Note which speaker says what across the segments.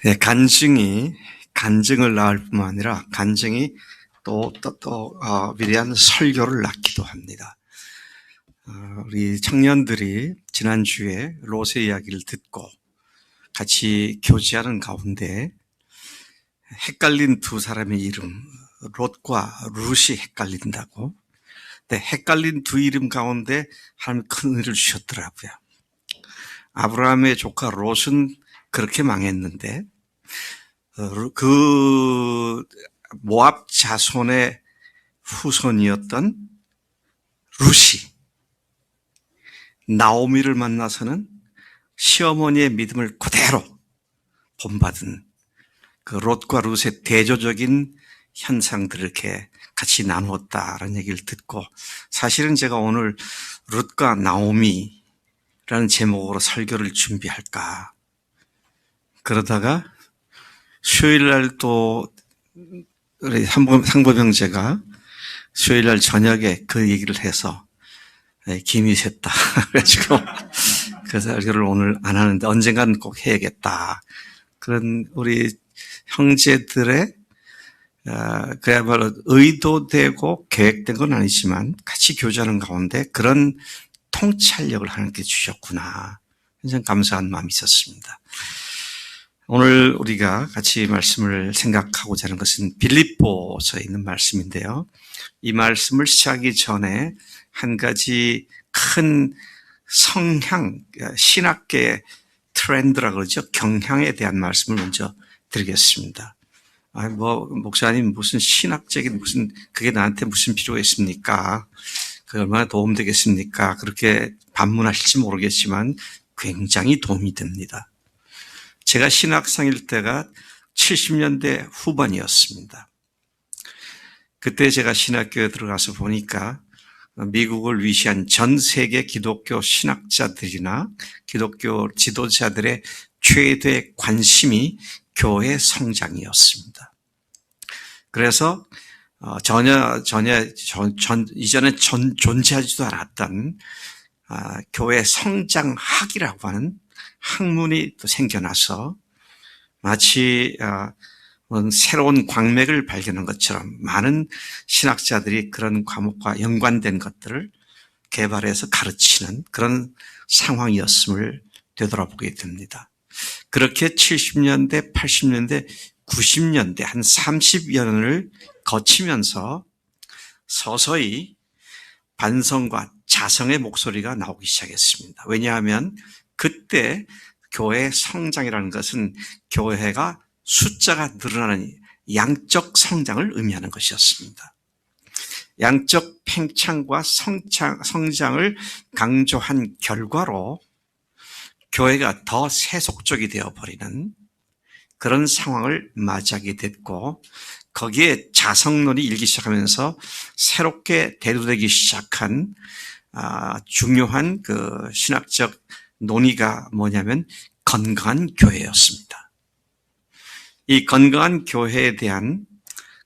Speaker 1: 예, 간증을 낳을 뿐만 아니라 간증이 위대한 설교를 낳기도 합니다. 우리 청년들이 지난주에 롯의 이야기를 듣고 같이 교제하는 가운데 헷갈린 두 사람의 이름, 롯과 룻이 헷갈린다고. 근데 헷갈린 두 이름 가운데 하나님 큰 은혜를 주셨더라고요. 아브라함의 조카 롯은 그렇게 망했는데 그 모압 자손의 후손이었던 룻이 나오미를 만나서는 시어머니의 믿음을 그대로 본받은 그 롯과 룻의 대조적인 현상들을 이렇게 같이 나누었다라는 얘기를 듣고, 사실은 제가 오늘 룻과 나오미라는 제목으로 설교를 준비할까 그러다가 수요일날 또 우리 상보 형제가 수요일날 저녁에 그 얘기를 해서 김이 샜다. 그래가지고 그 설교를 오늘 안 하는데 언젠가는 꼭 해야겠다. 그런 우리 형제들의 그야말로 의도되고 계획된 건 아니지만 같이 교제하는 가운데 그런 통찰력을 하나님께 주셨구나. 굉장히 감사한 마음이 있었습니다. 오늘 우리가 같이 말씀을 생각하고자 하는 것은 빌립보서에 있는 말씀인데요. 이 말씀을 시작하기 전에 한 가지 큰 성향, 신학계의 트렌드라고 그러죠. 경향에 대한 말씀을 먼저 드리겠습니다. 목사님 무슨 신학적인 그게 나한테 무슨 필요가 있습니까? 그게 얼마나 도움되겠습니까? 그렇게 반문하실지 모르겠지만 굉장히 도움이 됩니다. 제가 신학생일 때가 70년대 후반이었습니다. 그때 제가 신학교에 들어가서 보니까 미국을 위시한 전 세계 기독교 신학자들이나 기독교 지도자들의 최대 관심이 교회 성장이었습니다. 그래서 이전에 존재하지도 않았던 교회 성장학이라고 하는 학문이 또 생겨나서 마치 새로운 광맥을 발견한 것처럼 많은 신학자들이 그런 과목과 연관된 것들을 개발해서 가르치는 그런 상황이었음을 되돌아보게 됩니다. 그렇게 70년대, 80년대, 90년대 한 30여 년을 거치면서 서서히 반성과 자성의 목소리가 나오기 시작했습니다. 왜냐하면 그때 교회 성장이라는 것은 교회가 숫자가 늘어나는 양적 성장을 의미하는 것이었습니다. 양적 팽창과 성장을 강조한 결과로 교회가 더 세속적이 되어버리는 그런 상황을 맞이하게 됐고, 거기에 자성론이 일기 시작하면서 새롭게 대두되기 시작한 중요한 그 신학적 논의가 뭐냐면 건강한 교회였습니다. 이 건강한 교회에 대한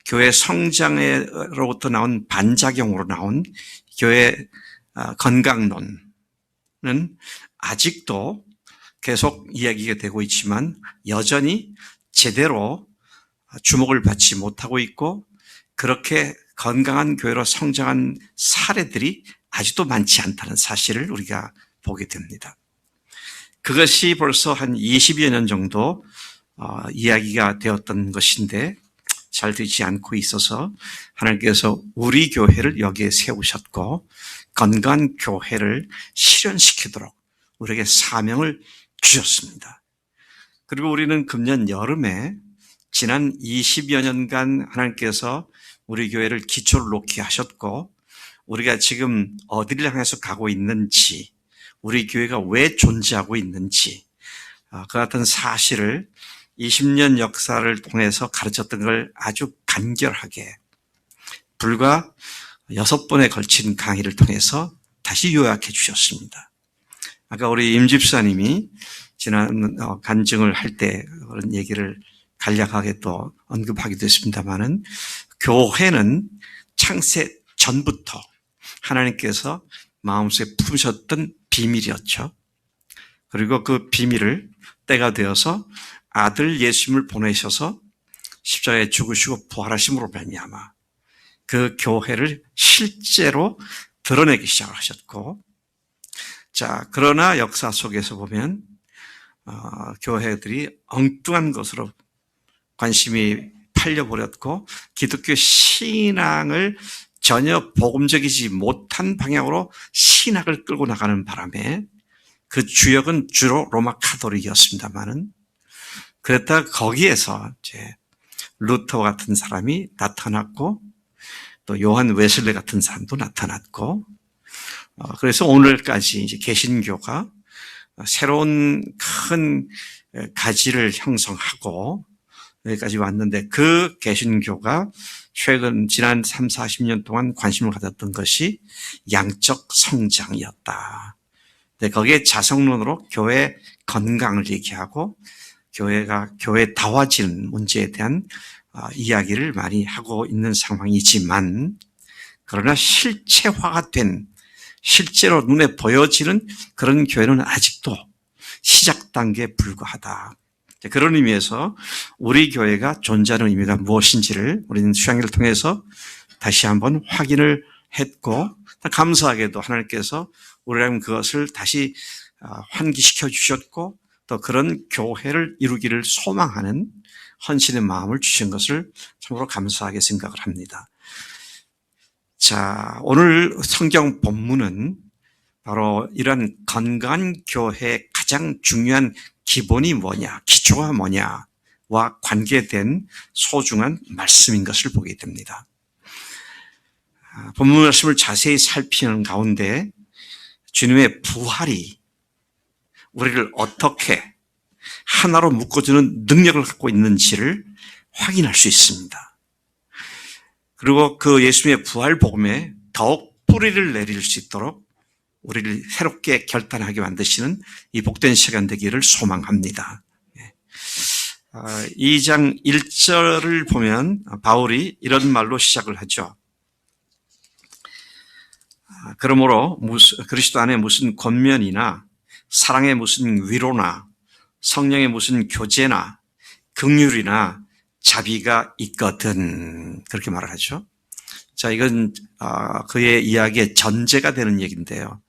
Speaker 1: 교회 성장으로부터 나온 반작용으로 나온 교회 건강론은 아직도 계속 이야기가 되고 있지만 여전히 제대로 주목을 받지 못하고 있고, 그렇게 건강한 교회로 성장한 사례들이 아직도 많지 않다는 사실을 우리가 보게 됩니다. 그것이 벌써 한 20여 년 정도 이야기가 되었던 것인데 잘 되지 않고 있어서 하나님께서 우리 교회를 여기에 세우셨고 건강한 교회를 실현시키도록 우리에게 사명을 주셨습니다. 그리고 우리는 금년 여름에 지난 20여 년간 하나님께서 우리 교회를 기초를 놓게 하셨고, 우리가 지금 어디를 향해서 가고 있는지, 우리 교회가 왜 존재하고 있는지, 그 같은 사실을 20년 역사를 통해서 가르쳤던 걸 아주 간결하게 불과 6번에 걸친 강의를 통해서 다시 요약해 주셨습니다. 아까 우리 임 집사님이 지난 간증을 할 때 그런 얘기를 간략하게 또 언급하기도 했습니다만은, 교회는 창세 전부터 하나님께서 마음속에 품으셨던 비밀이었죠. 그리고 그 비밀을 때가 되어서 아들 예수님을 보내셔서 십자가에 죽으시고 부활하심으로 말미암아 그 교회를 실제로 드러내기 시작하셨고, 자, 그러나 역사 속에서 보면 교회들이 엉뚱한 것으로 관심이 팔려버렸고 기독교 신앙을 전혀 복음적이지 못한 방향으로 신학을 끌고 나가는 바람에 그 주역은 주로 로마 카톨릭이었습니다만은, 그랬다가 거기에서 이제 루터와 같은 사람이 나타났고 또 요한 웨슬레 같은 사람도 나타났고, 그래서 오늘까지 이제 개신교가 새로운 큰 가지를 형성하고 여기까지 왔는데, 그 개신교가 최근 지난 3, 40년 동안 관심을 가졌던 것이 양적 성장이었다. 거기에 자성론으로 교회 건강을 얘기하고 교회 다화지는 문제에 대한 이야기를 많이 하고 있는 상황이지만, 그러나 실체화가 된, 실제로 눈에 보여지는 그런 교회는 아직도 시작 단계에 불과하다. 그런 의미에서 우리 교회가 존재하는 의미가 무엇인지를 우리는 수양회를 통해서 다시 한번 확인을 했고, 감사하게도 하나님께서 우리라면 그것을 다시 환기시켜 주셨고 또 그런 교회를 이루기를 소망하는 헌신의 마음을 주신 것을 참으로 감사하게 생각을 합니다. 자, 오늘 성경 본문은 바로 이런 건강한 교회의 가장 중요한 기본이 뭐냐, 기초가 뭐냐와 관계된 소중한 말씀인 것을 보게 됩니다. 본문 말씀을 자세히 살피는 가운데 주님의 부활이 우리를 어떻게 하나로 묶어주는 능력을 갖고 있는지를 확인할 수 있습니다. 그리고 그 예수님의 부활 복음에 더욱 뿌리를 내릴 수 있도록 우리를 새롭게 결단하게 만드시는 이 복된 시간 되기를 소망합니다. 2장 1절을 보면 바울이 이런 말로 시작을 하죠. 그러므로 그리스도 안에 무슨 권면이나 사랑의 무슨 위로나 성령의 무슨 교제나 긍휼이나 자비가 있거든, 그렇게 말을 하죠. 자, 이건 그의 이야기의 전제가 되는 얘기인데요.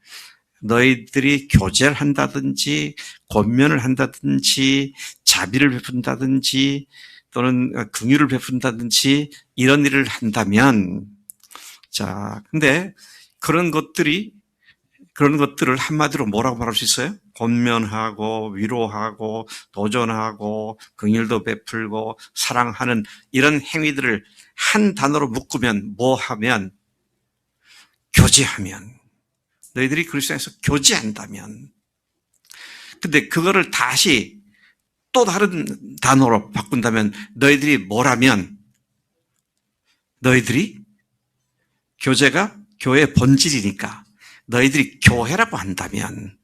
Speaker 1: 너희들이 교제를 한다든지 권면을 한다든지 자비를 베푼다든지 또는 긍휼을 베푼다든지 이런 일을 한다면, 자, 근데 그런 것들을 한마디로 뭐라고 말할 수 있어요? 권면하고 위로하고 도전하고 긍휼도 베풀고 사랑하는 이런 행위들을 한 단어로 묶으면 뭐 하면? 교제하면. 너희들이 그리스도 안에서 교제한다면. 근데 그거를 다시 또 다른 단어로 바꾼다면 너희들이 뭐라면? 너희들이 교제가 교회의 본질이니까 너희들이 교회라고 한다면,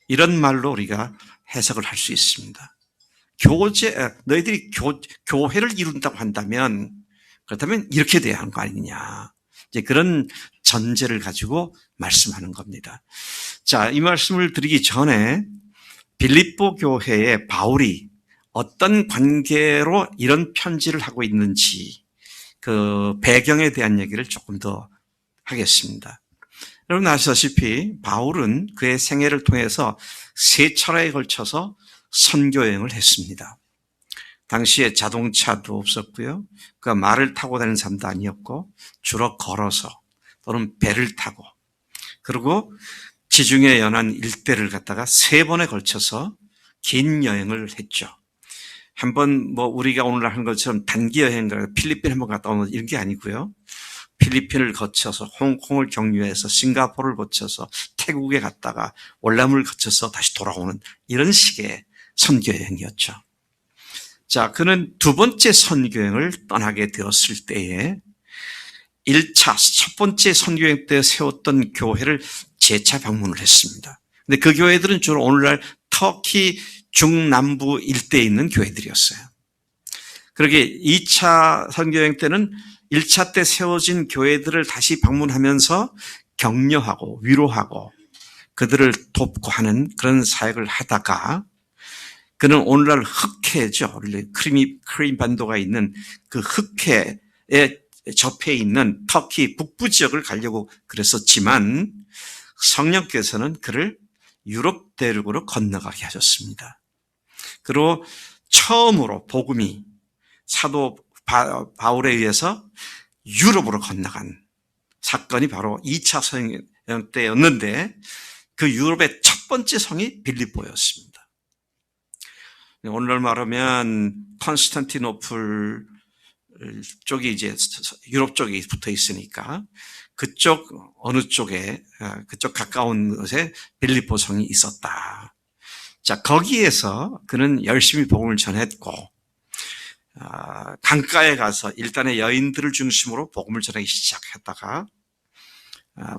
Speaker 1: 이런 말로 우리가 해석을 할 수 있습니다. 너희들이 교회를 이룬다고 한다면, 그렇다면 이렇게 돼야 하는 거 아니냐. 이제 그런 전제를 가지고 말씀하는 겁니다. 자, 이 말씀을 드리기 전에 빌립보 교회의 바울이 어떤 관계로 이런 편지를 하고 있는지 그 배경에 대한 얘기를 조금 더 하겠습니다. 여러분 아시다시피 바울은 그의 생애를 통해서 3차례에 걸쳐서 선교여행을 했습니다. 당시에 자동차도 없었고요. 그가 말을 타고 다니는 사람도 아니었고 주로 걸어서 또는 배를 타고, 그리고 지중해 연안 일대를 갔다가 3번에 걸쳐서 긴 여행을 했죠. 한번 우리가 오늘 하는 것처럼 단기 여행, 필리핀 한번 갔다 오는 이런 게 아니고요. 필리핀을 거쳐서 홍콩을 경유해서 싱가포르를 거쳐서 태국에 갔다가 월남을 거쳐서 다시 돌아오는 이런 식의 선교여행이었죠. 자, 그는 2번째 선교여행을 떠나게 되었을 때에 1차, 첫 번째 선교여행 때 세웠던 교회를 재차 방문을 했습니다. 근데 그 교회들은 주로 오늘날 터키 중남부 일대에 있는 교회들이었어요. 그러게 2차 선교여행 때는 1차 때 세워진 교회들을 다시 방문하면서 격려하고 위로하고 그들을 돕고 하는 그런 사역을 하다가 그는 오늘날 흑해죠. 크림 반도가 있는 그 흑해에 접해 있는 터키 북부 지역을 가려고 그랬었지만 성령께서는 그를 유럽 대륙으로 건너가게 하셨습니다. 그리고 처음으로 복음이 사도 바울에 의해서 유럽으로 건너간 사건이 바로 2차 성령 때였는데 그 유럽의 첫 번째 성이 빌립보였습니다. 오늘날 말하면 컨스탄티노플 쪽이 이제 유럽 쪽에 붙어 있으니까 그쪽 어느 쪽에 그쪽 가까운 곳에 빌립보 성이 있었다. 자, 거기에서 그는 열심히 복음을 전했고 강가에 가서 일단의 여인들을 중심으로 복음을 전하기 시작했다가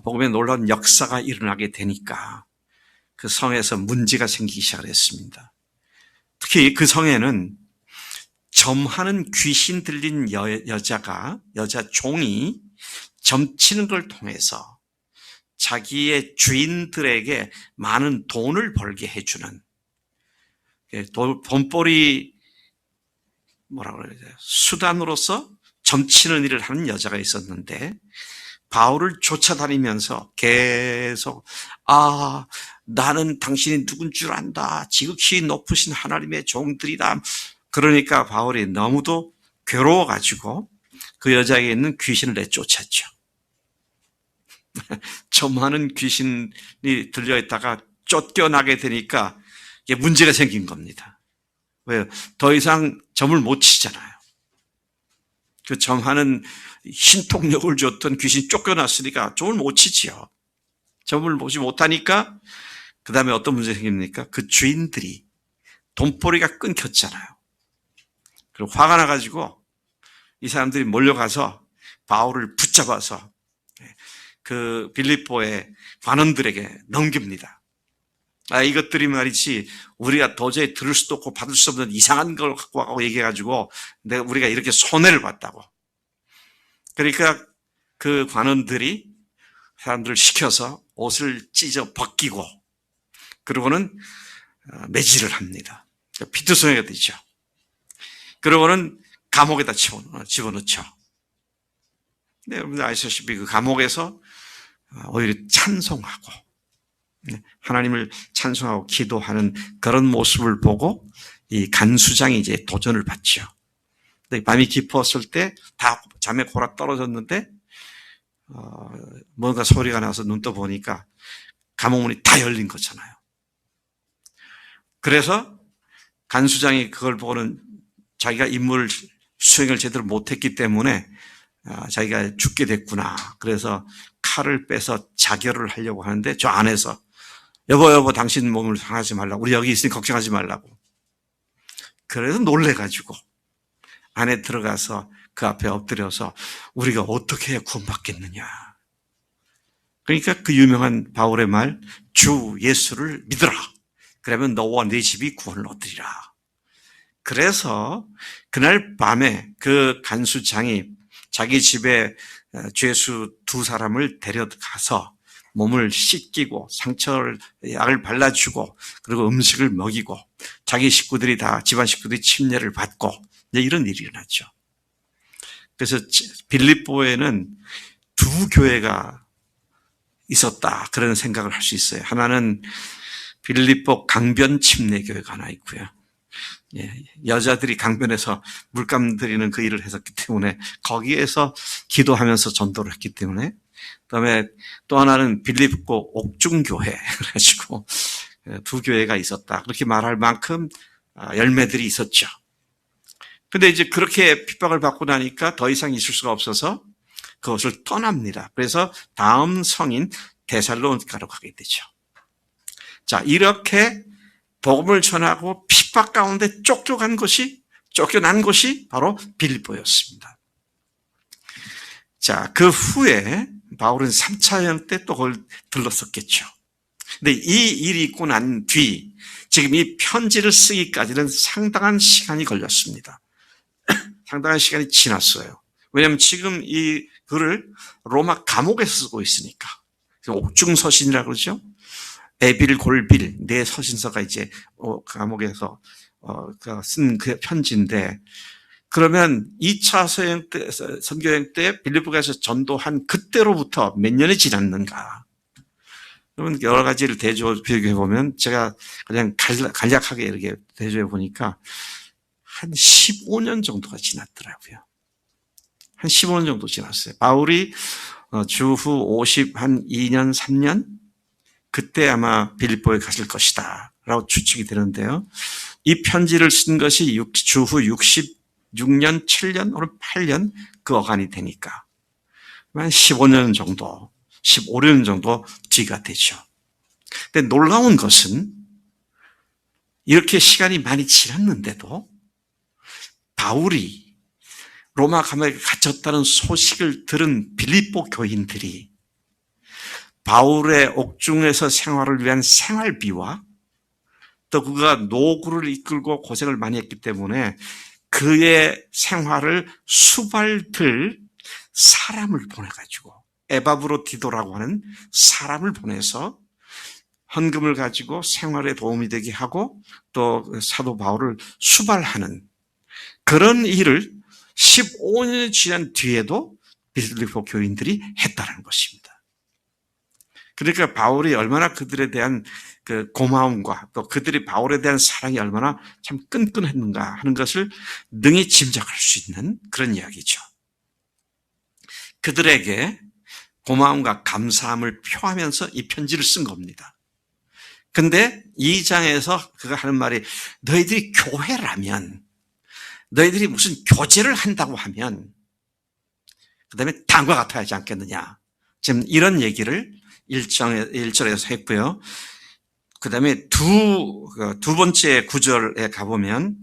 Speaker 1: 복음에 놀라운 역사가 일어나게 되니까 그 성에서 문제가 생기기 시작했습니다. 특히 그 성에는 점하는 귀신 들린 여자 종이 점치는 걸 통해서 자기의 주인들에게 많은 돈을 벌게 해주는 돈벌이 뭐라고 그래야 돼요? 수단으로서 점치는 일을 하는 여자가 있었는데 바울을 쫓아다니면서 계속 나는 당신이 누군 줄 안다. 지극히 높으신 하나님의 종들이다. 그러니까 바울이 너무도 괴로워가지고 그 여자에게 있는 귀신을 내쫓았죠. 점하는 귀신이 들려있다가 쫓겨나게 되니까 이게 문제가 생긴 겁니다. 왜요? 더 이상 점을 못 치잖아요. 그 점하는 신통력을 줬던 귀신이 쫓겨났으니까 점을 못 치지요. 점을 보지 못하니까 그 다음에 어떤 문제가 생깁니까? 그 주인들이 돈벌이가 끊겼잖아요. 그리고 화가 나가지고 이 사람들이 몰려가서 바울을 붙잡아서 그 빌립보의 관원들에게 넘깁니다. 이것들이 말이지 우리가 도저히 들을 수도 없고 받을 수 없는 이상한 걸 갖고 와고 얘기해가지고 우리가 이렇게 손해를 봤다고. 그러니까 그 관원들이 사람들을 시켜서 옷을 찢어 벗기고 그러고는 매질을 합니다. 피투성이가 되죠. 그러고는 감옥에다 집어넣죠. 네, 여러분들 아시다시피 그 감옥에서 오히려 찬송하고 하나님을 찬송하고 기도하는 그런 모습을 보고 이 간수장이 이제 도전을 받죠. 밤이 깊었을 때 다 잠에 골아 떨어졌는데 뭔가 소리가 나서 눈 떠 보니까 감옥문이 다 열린 거잖아요. 그래서 간수장이 그걸 보고는 자기가 임무를 수행을 제대로 못했기 때문에 자기가 죽게 됐구나. 그래서 칼을 빼서 자결을 하려고 하는데 저 안에서 여보 당신 몸을 상하지 말라고. 우리 여기 있으니 걱정하지 말라고. 그래서 놀래가지고 안에 들어가서 그 앞에 엎드려서 우리가 어떻게 해야 구원받겠느냐. 그러니까 그 유명한 바울의 말, 주 예수를 믿으라. 그러면 너와 네 집이 구원을 얻으리라. 그래서 그날 밤에 그 간수장이 자기 집에 죄수 두 사람을 데려가서 몸을 씻기고 상처를 약을 발라주고 그리고 음식을 먹이고 자기 식구들이 다 집안 식구들이 침례를 받고 이런 일이 일어났죠. 그래서 빌립보에는 두 교회가 있었다 그런 생각을 할 수 있어요. 하나는 빌립보 강변 침례교회가 하나 있고요. 여자들이 강변에서 물감 들이는 그 일을 했었기 때문에 거기에서 기도하면서 전도를 했기 때문에 그다음에 또 하나는 빌립보 옥중교회 그래가지고 두 교회가 있었다 그렇게 말할 만큼 열매들이 있었죠. 근데 이제 그렇게 핍박을 받고 나니까 더 이상 있을 수가 없어서 그것을 떠납니다. 그래서 다음 성인 데살로니가로 가게 되죠. 자, 이렇게 복음을 전하고 핍박 가운데 쫓겨난 곳이 바로 빌립보였습니다. 자, 그 후에 바울은 3차 여행 때 또 그걸 들렀었겠죠. 근데 이 일이 있고 난 뒤, 지금 이 편지를 쓰기까지는 상당한 시간이 걸렸습니다. 상당한 시간이 지났어요. 왜냐하면 지금 이 글을 로마 감옥에서 쓰고 있으니까. 옥중서신이라고 그러죠. 에빌, 골빌, 네 서신서가 이제 감옥에서 쓴 그 편지인데, 그러면 2차 선교여행 때 빌립보에서 전도한 그때로부터 몇 년이 지났는가? 그러면 여러 가지를 비교해 보면 제가 그냥 간략하게 이렇게 대조해 보니까 한 15년 정도가 지났더라고요. 한 15년 정도 지났어요. 바울이 주후 2년, 3년? 그때 아마 빌립보에 갔을 것이다 라고 추측이 되는데요. 이 편지를 쓴 것이 주후 66년, 7년, 혹은 8년 그 어간이 되니까 한 15년 정도, 15년 정도 뒤가 되죠. 근데 놀라운 것은 이렇게 시간이 많이 지났는데도 바울이 로마 감옥에 갇혔다는 소식을 들은 빌립보 교인들이 바울의 옥중에서 생활을 위한 생활비와 또 그가 노구를 이끌고 고생을 많이 했기 때문에 그의 생활을 수발들 사람을 보내가지고 에바브로디도라고 하는 사람을 보내서 헌금을 가지고 생활에 도움이 되게 하고 또 사도 바울을 수발하는 그런 일을 15년이 지난 뒤에도 빌립보 교인들이 했다는 것입니다. 그러니까 바울이 얼마나 그들에 대한 그 고마움과 또 그들이 바울에 대한 사랑이 얼마나 참 끈끈했는가 하는 것을 능히 짐작할 수 있는 그런 이야기죠. 그들에게 고마움과 감사함을 표하면서 이 편지를 쓴 겁니다. 근데 2장에서 그가 하는 말이 너희들이 교회라면, 너희들이 무슨 교제를 한다고 하면 그 다음에 다음과 같아야 하지 않겠느냐. 지금 이런 얘기를 1절에서 했고요. 그 다음에 두 번째 구절에 가보면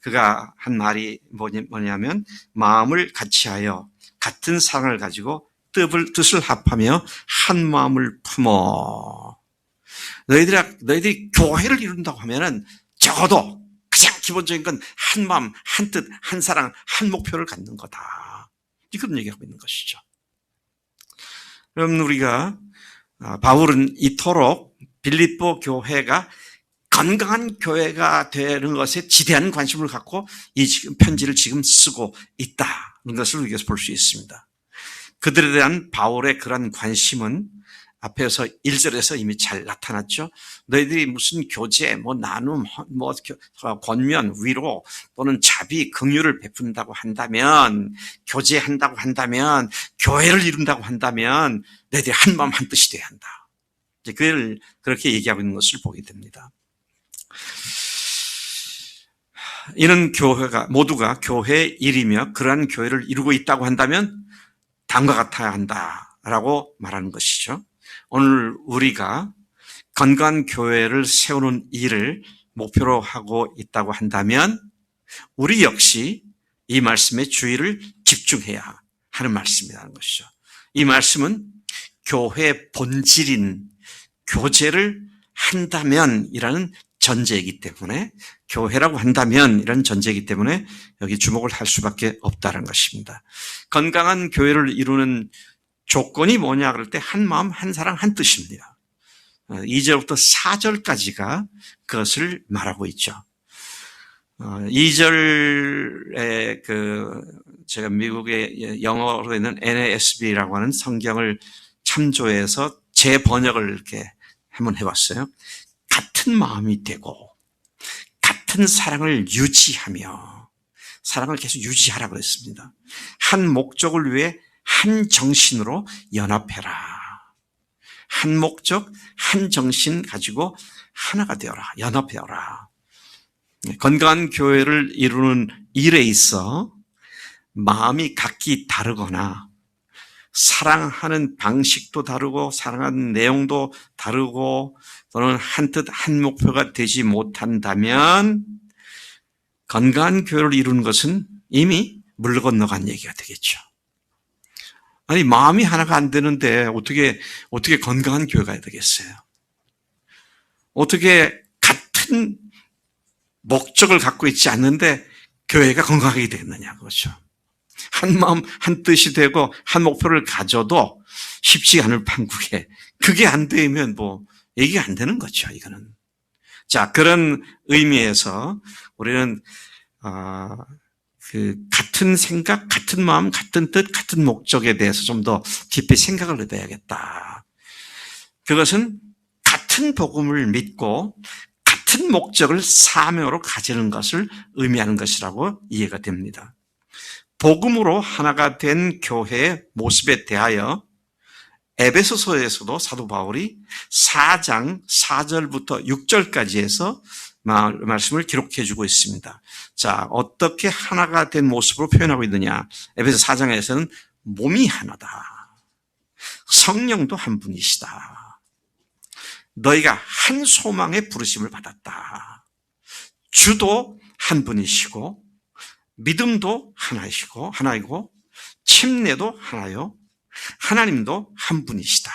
Speaker 1: 그가 한 말이 뭐냐면 마음을 같이하여 같은 사랑을 가지고 뜻을 합하며 한 마음을 품어. 너희들이 교회를 이룬다고 하면은 적어도 가장 기본적인 건 한 마음, 한 뜻, 한 사랑, 한 목표를 갖는 거다. 이런 얘기하고 있는 것이죠. 그럼 우리가 바울은 이토록 빌립보 교회가 건강한 교회가 되는 것에 지대한 관심을 갖고 이 편지를 지금 쓰고 있다는 것을 우리가 볼 수 있습니다. 그들에 대한 바울의 그런 관심은 앞에서 1절에서 이미 잘 나타났죠. 너희들이 무슨 교제, 나눔, 권면, 위로 또는 자비, 긍휼을 베푼다고 한다면, 교제한다고 한다면, 교회를 이룬다고 한다면 너희들이 한 마음 한 뜻이 돼야 한다. 이제 그걸 그렇게 얘기하고 있는 것을 보게 됩니다. 이는 모두가 교회의 일이며 그러한 교회를 이루고 있다고 한다면 다음과 같아야 한다라고 말하는 것이죠. 오늘 우리가 건강한 교회를 세우는 일을 목표로 하고 있다고 한다면 우리 역시 이 말씀에 주의를 집중해야 하는 말씀이라는 것이죠. 이 말씀은 교회의 본질인 교제를 한다면이라는 전제이기 때문에, 교회라고 한다면 이런 전제이기 때문에 여기 주목을 할 수밖에 없다는 것입니다. 건강한 교회를 이루는 조건이 뭐냐 그럴 때 한 마음 한 사랑 한 뜻입니다. 2절부터 4절까지가 그것을 말하고 있죠. 2절에 제가 미국의 영어로 있는 NASB라고 하는 성경을 참조해서 재번역을 이렇게 한번 해봤어요. 같은 마음이 되고 같은 사랑을 유지하며, 사랑을 계속 유지하라고 했습니다. 한 목적을 위해 한 정신으로 연합해라. 한 목적, 한 정신 가지고 하나가 되어라. 연합되어라. 건강한 교회를 이루는 일에 있어 마음이 각기 다르거나 사랑하는 방식도 다르고 사랑하는 내용도 다르고 또는 한 뜻 한 목표가 되지 못한다면 건강한 교회를 이루는 것은 이미 물 건너간 얘기가 되겠죠. 아니, 마음이 하나가 안 되는데 어떻게 건강한 교회가 되겠어요? 어떻게 같은 목적을 갖고 있지 않는데 교회가 건강하게 되겠느냐, 그렇죠? 한 마음 한 뜻이 되고 한 목표를 가져도 쉽지 않을 판국에 그게 안 되면 얘기가 안 되는 거죠, 이거는. 자, 그런 의미에서 우리는 같은 생각, 같은 마음, 같은 뜻, 같은 목적에 대해서 좀 더 깊이 생각을 해봐야겠다. 그것은 같은 복음을 믿고 같은 목적을 사명으로 가지는 것을 의미하는 것이라고 이해가 됩니다. 복음으로 하나가 된 교회의 모습에 대하여 에베소서에서도 사도 바울이 4장 4절부터 6절까지 해서 말씀을 기록해 주고 있습니다. 자, 어떻게 하나가 된 모습으로 표현하고 있느냐. 에베소 4장에서는 몸이 하나다. 성령도 한 분이시다. 너희가 한 소망의 부르심을 받았다. 주도 한 분이시고 믿음도 하나이고 침례도 하나요. 하나님도 한 분이시다.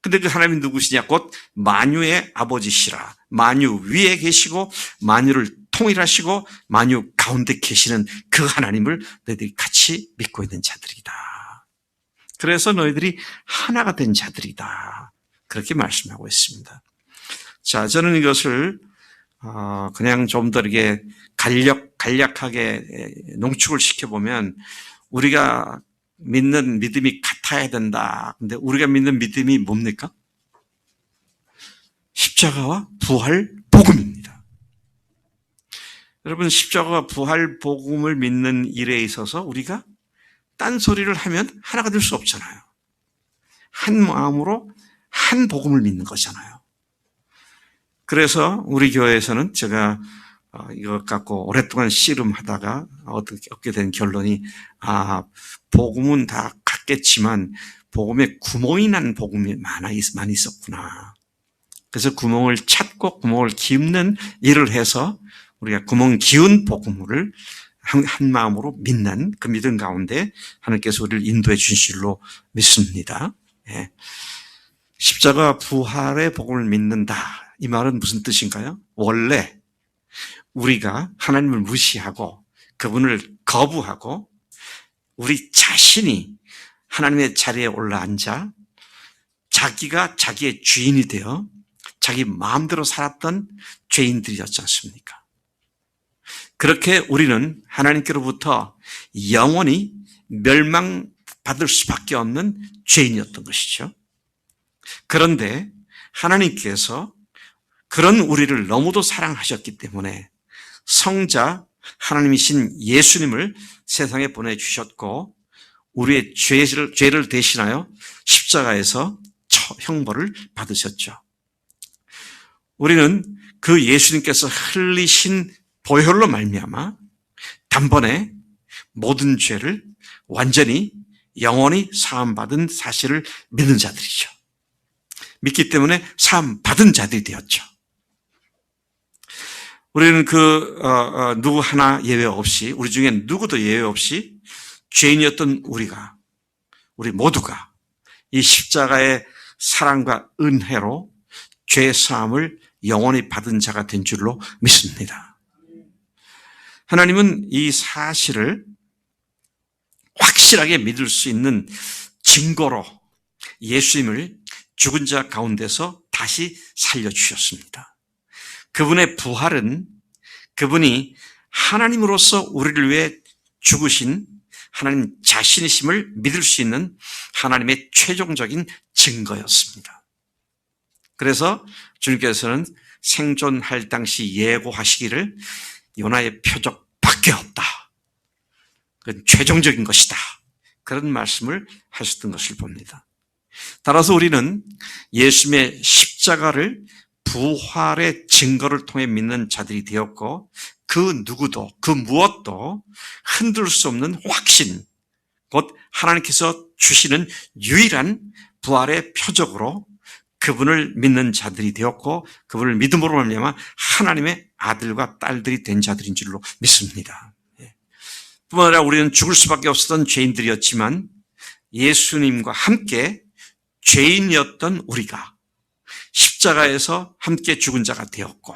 Speaker 1: 근데 그 하나님이 누구시냐? 곧 만유의 아버지시라. 만유 위에 계시고 만유를 통일하시고 만유 가운데 계시는 그 하나님을 너희들이 같이 믿고 있는 자들이다. 그래서 너희들이 하나가 된 자들이다. 그렇게 말씀하고 있습니다. 자, 저는 이것을 그냥 좀 더 이렇게 간략하게 농축을 시켜보면 우리가 믿는 믿음이 같아야 된다. 근데 우리가 믿는 믿음이 뭡니까? 십자가와 부활 복음입니다. 여러분, 십자가와 부활 복음을 믿는 일에 있어서 우리가 딴소리를 하면 하나가 될 수 없잖아요. 한 마음으로 한 복음을 믿는 거잖아요. 그래서 우리 교회에서는 제가 이거 갖고 오랫동안 씨름하다가 얻게 된 결론이 복음은 다 같겠지만 복음에 구멍이 난 복음이 많이 있었구나. 그래서 구멍을 찾고 구멍을 깁는 일을 해서 우리가 구멍 기운 복음을 한 마음으로 믿는 그 믿음 가운데 하나님께서 우리를 인도해 주신 줄로 믿습니다. 예. 십자가 부활의 복음을 믿는다. 이 말은 무슨 뜻인가요? 원래 우리가 하나님을 무시하고 그분을 거부하고 우리 자신이 하나님의 자리에 올라앉아 자기가 자기의 주인이 되어 자기 마음대로 살았던 죄인들이었지 않습니까? 그렇게 우리는 하나님께로부터 영원히 멸망받을 수밖에 없는 죄인이었던 것이죠. 그런데 하나님께서 그런 우리를 너무도 사랑하셨기 때문에 성자 하나님이신 예수님을 세상에 보내주셨고 우리의 죄를 대신하여 십자가에서 형벌을 받으셨죠. 우리는 그 예수님께서 흘리신 보혈로 말미암아 단번에 모든 죄를 완전히 영원히 사함받은 사실을 믿는 자들이죠. 믿기 때문에 사함받은 자들이 되었죠. 우리는 누구 하나 예외 없이, 우리 중에 누구도 예외 없이 죄인이었던 우리 모두가 이 십자가의 사랑과 은혜로 죄 사함을 영원히 받은 자가 된 줄로 믿습니다. 하나님은 이 사실을 확실하게 믿을 수 있는 증거로 예수님을 죽은 자 가운데서 다시 살려주셨습니다. 그분의 부활은 그분이 하나님으로서 우리를 위해 죽으신 하나님 자신이심을 믿을 수 있는 하나님의 최종적인 증거였습니다. 그래서 주님께서는 생존할 당시 예고하시기를 요나의 표적밖에 없다. 그건 최종적인 것이다. 그런 말씀을 하셨던 것을 봅니다. 따라서 우리는 예수님의 십자가를 부활의 증거를 통해 믿는 자들이 되었고 그 누구도 그 무엇도 흔들 수 없는 확신, 곧 하나님께서 주시는 유일한 부활의 표적으로 그분을 믿는 자들이 되었고 그분을 믿음으로 말미암아 하나님의 아들과 딸들이 된 자들인 줄로 믿습니다. 뿐만 아니라 우리는 죽을 수밖에 없었던 죄인들이었지만 예수님과 함께 죄인이었던 우리가 십자가에서 함께 죽은 자가 되었고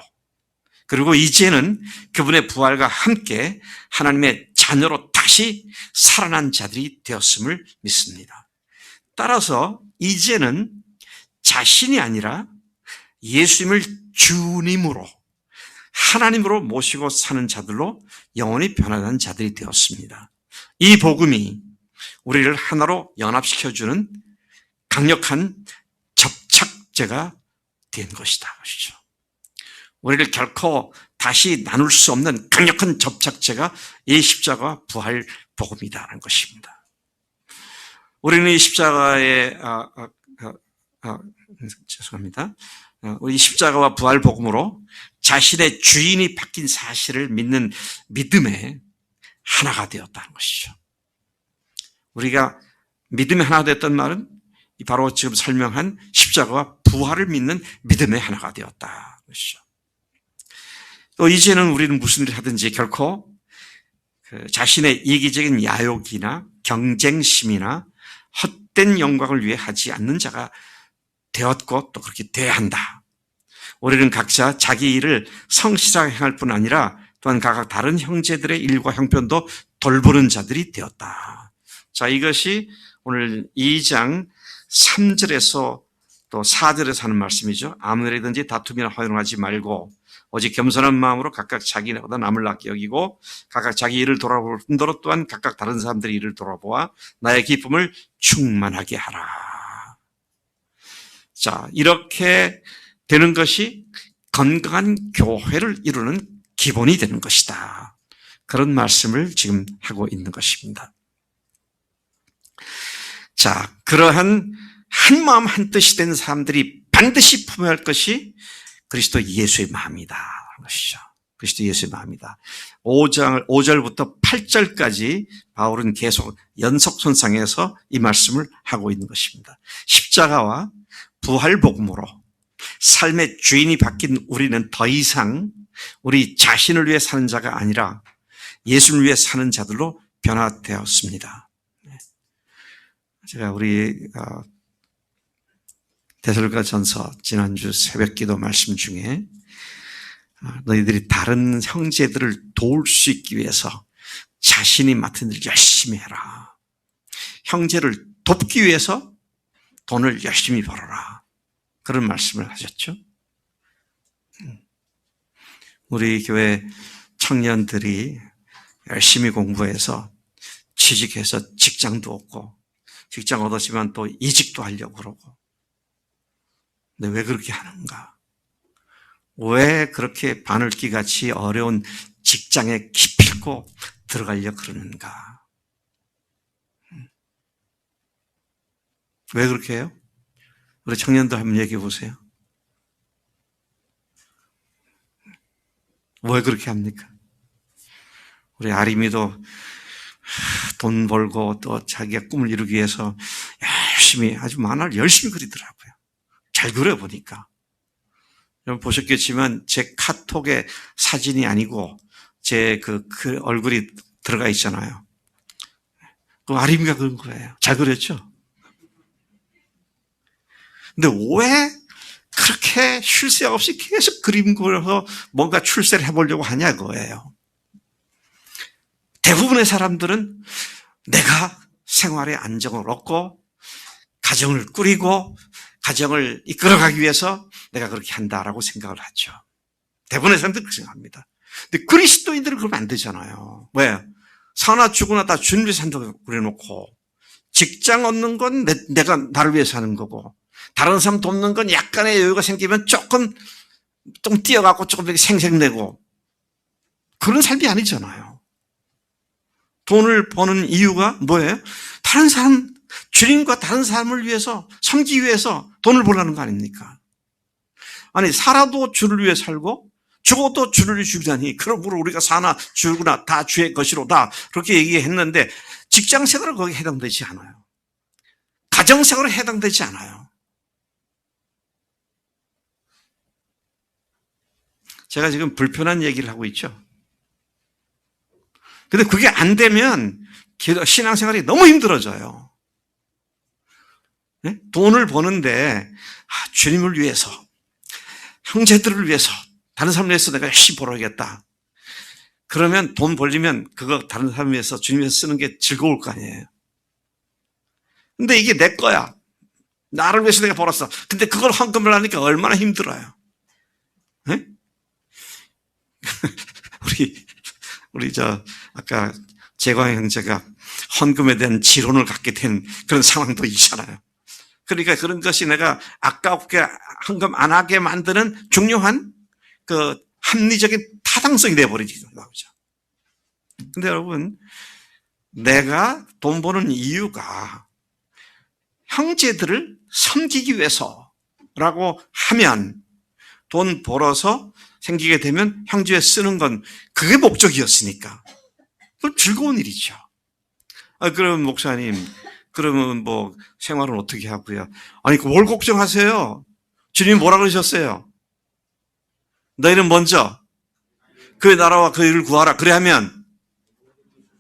Speaker 1: 그리고 이제는 그분의 부활과 함께 하나님의 자녀로 다시 살아난 자들이 되었음을 믿습니다. 따라서 이제는 자신이 아니라 예수님을 주님으로 하나님으로 모시고 사는 자들로 영원히 변화된 자들이 되었습니다. 이 복음이 우리를 하나로 연합시켜주는 강력한 접착제가 된 것이다. 그렇죠? 우리를 결코 다시 나눌 수 없는 강력한 접착제가 이 십자가 부활 복음이다라는 것입니다. 우리는 이 십자가의 죄송합니다. 우리 십자가와 부활 복음으로 자신의 주인이 바뀐 사실을 믿는 믿음에 하나가 되었다는 것이죠. 우리가 믿음에 하나 되었던 말은 바로 지금 설명한 십자가와 부활을 믿는 믿음의 하나가 되었다. 것이죠. 또 이제는 우리는 무슨 일을 하든지 결코 자신의 이기적인 야욕이나 경쟁심이나 헛된 영광을 위해 하지 않는 자가 되었고 또 그렇게 돼야 한다. 우리는 각자 자기 일을 성실하게 행할 뿐 아니라 또한 각각 다른 형제들의 일과 형편도 돌보는 자들이 되었다. 자, 이것이 오늘 2장 3절에서 또 4절에서 하는 말씀이죠. 아무래든지 다툼이나 화용하지 말고 오직 겸손한 마음으로 각각 자기보다 남을 낫게 여기고 각각 자기 일을 돌아볼 뿐더러 또한 각각 다른 사람들의 일을 돌아보아 나의 기쁨을 충만하게 하라. 자, 이렇게 되는 것이 건강한 교회를 이루는 기본이 되는 것이다. 그런 말씀을 지금 하고 있는 것입니다. 자, 그러한 한 마음 한 뜻이 된 사람들이 반드시 품어야 할 것이 그리스도 예수의 마음이다. 것이죠. 그리스도 예수의 마음이다. 5절부터 8절까지 바울은 계속 연속선상에서 이 말씀을 하고 있는 것입니다. 십자가와 부활복음으로 삶의 주인이 바뀐 우리는 더 이상 우리 자신을 위해 사는 자가 아니라 예수를 위해 사는 자들로 변화되었습니다. 제가 우리 데살로니가전서 지난주 새벽기도 말씀 중에 너희들이 다른 형제들을 도울 수 있기 위해서 자신이 맡은 일 열심히 해라. 형제를 돕기 위해서 돈을 열심히 벌어라. 그런 말씀을 하셨죠. 우리 교회 청년들이 열심히 공부해서 취직해서 직장도 얻고 직장 얻었지만 또 이직도 하려고 그러고. 근데 왜 그렇게 하는가? 왜 그렇게 바늘기같이 어려운 직장에 기필코 들어가려고 그러는가? 왜 그렇게 해요? 우리 청년들 한번 얘기해 보세요. 왜 그렇게 합니까? 우리 아림이도 돈 벌고 또 자기가 꿈을 이루기 위해서 열심히 아주 만화를 열심히 그리더라고요. 잘 그려보니까. 여러분 보셨겠지만 제 카톡에 사진이 아니고 제 그 얼굴이 들어가 있잖아요. 그 아림이가 그런 거예요. 잘 그렸죠? 근데 왜 그렇게 쉴 새 없이 계속 그림 그려서 뭔가 출세를 해보려고 하냐 그거예요. 대부분의 사람들은 내가 생활의 안정을 얻고 가정을 꾸리고 가정을 이끌어가기 위해서 내가 그렇게 한다라고 생각을 하죠. 대부분의 사람들은 그렇게 생각합니다. 근데 그리스도인들은 그러면 안 되잖아요. 왜? 사나 죽으나 다 주님 위해서 산다고 그래놓고 직장 얻는 건 내가 나를 위해서 하는 거고 다른 사람 돕는 건 약간의 여유가 생기면 조금 뛰어가고 조금 생색내고 그런 삶이 아니잖아요. 돈을 버는 이유가 뭐예요? 다른 사람, 주님과 다른 사람을 위해서 섬기기 위해서 돈을 벌라는 거 아닙니까? 아니 살아도 주를 위해 살고 죽어도 주를 위해 죽다니 그러므로 우리가 사나 죽으나 다 주의 것이로다 그렇게 얘기했는데 직장생활은 거기에 해당되지 않아요. 가정생활에 해당되지 않아요. 제가 지금 불편한 얘기를 하고 있죠. 근데 그게 안 되면 신앙생활이 너무 힘들어져요. 네? 돈을 버는데 주님을 위해서 형제들을 위해서 다른 사람을 위해서 내가 열심히 벌어야겠다. 그러면 돈 벌리면 그거 다른 사람을 위해서 주님 위해서 쓰는 게 즐거울 거 아니에요. 근데 이게 내 거야. 나를 위해서 내가 벌었어. 근데 그걸 헌금을 하니까 얼마나 힘들어요. 네? 우리 아까 재광 형제가 헌금에 대한 지론을 갖게 된 그런 상황도 있잖아요. 그러니까 그런 것이 내가 아깝게 헌금 안 하게 만드는 중요한 그 합리적인 타당성이 되어버리죠. 근데 여러분, 내가 돈 버는 이유가 형제들을 섬기기 위해서라고 하면 돈 벌어서 생기게 되면 형제에 쓰는 건 그게 목적이었으니까 그건 즐거운 일이죠. 그럼 목사님, 그러면 뭐 생활은 어떻게 하고요? 아니, 뭘 걱정하세요? 주님 뭐라 그러셨어요? 너희는 먼저 그의 나라와 그 일을 구하라. 그래 하면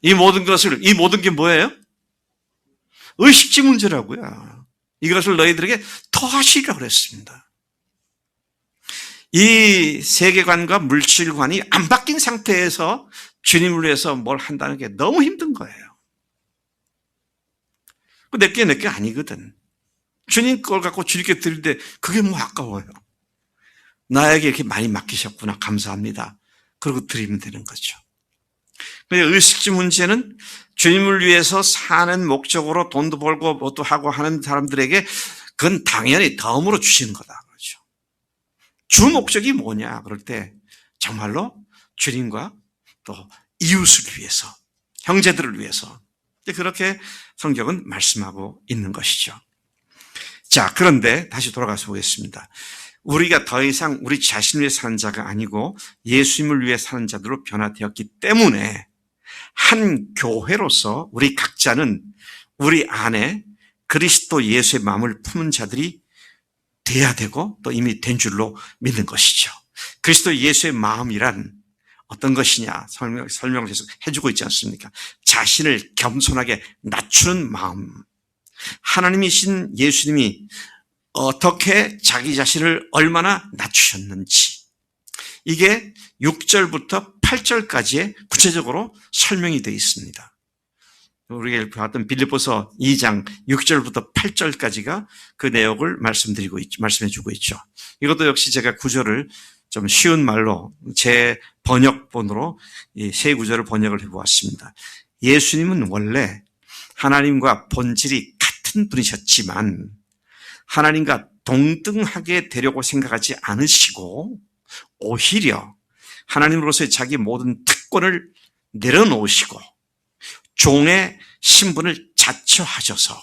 Speaker 1: 이 모든 게 뭐예요? 의식지 문제라고요. 이것을 너희들에게 더하시리라고 그랬습니다. 이 세계관과 물질관이 안 바뀐 상태에서 주님을 위해서 뭘 한다는 게 너무 힘든 거예요. 내게 아니거든. 주님 걸 갖고 주님께 드릴 때 그게 뭐 아까워요. 나에게 이렇게 많이 맡기셨구나. 감사합니다. 그러고 드리면 되는 거죠. 의식주 문제는 주님을 위해서 사는 목적으로 돈도 벌고 뭐도 하고 하는 사람들에게 그건 당연히 덤으로 주시는 거다. 그렇죠. 주 목적이 뭐냐? 그럴 때 정말로 주님과 또 이웃을 위해서, 형제들을 위해서 그렇게 성경은 말씀하고 있는 것이죠. 자, 그런데 다시 돌아가서 보겠습니다. 우리가 더 이상 우리 자신을 위해 사는 자가 아니고 예수님을 위해 사는 자들로 변화되었기 때문에 한 교회로서 우리 각자는 우리 안에 그리스도 예수의 마음을 품은 자들이 돼야 되고 또 이미 된 줄로 믿는 것이죠. 그리스도 예수의 마음이란 어떤 것이냐 설명을 계속 해주고 있지 않습니까? 자신을 겸손하게 낮추는 마음. 하나님이신 예수님이 어떻게 자기 자신을 얼마나 낮추셨는지 이게 6절부터 8절까지의 구체적으로 설명이 되어 있습니다. 우리가 봤던 빌립보서 2장 6절부터 8절까지가 그 내용을 말씀해주고 있죠. 이것도 역시 제가 구절을 좀 쉬운 말로 제 번역본으로 이 세 구절을 번역을 해보았습니다. 예수님은 원래 하나님과 본질이 같은 분이셨지만 하나님과 동등하게 되려고 생각하지 않으시고 오히려 하나님으로서의 자기 모든 특권을 내려놓으시고 종의 신분을 자처하셔서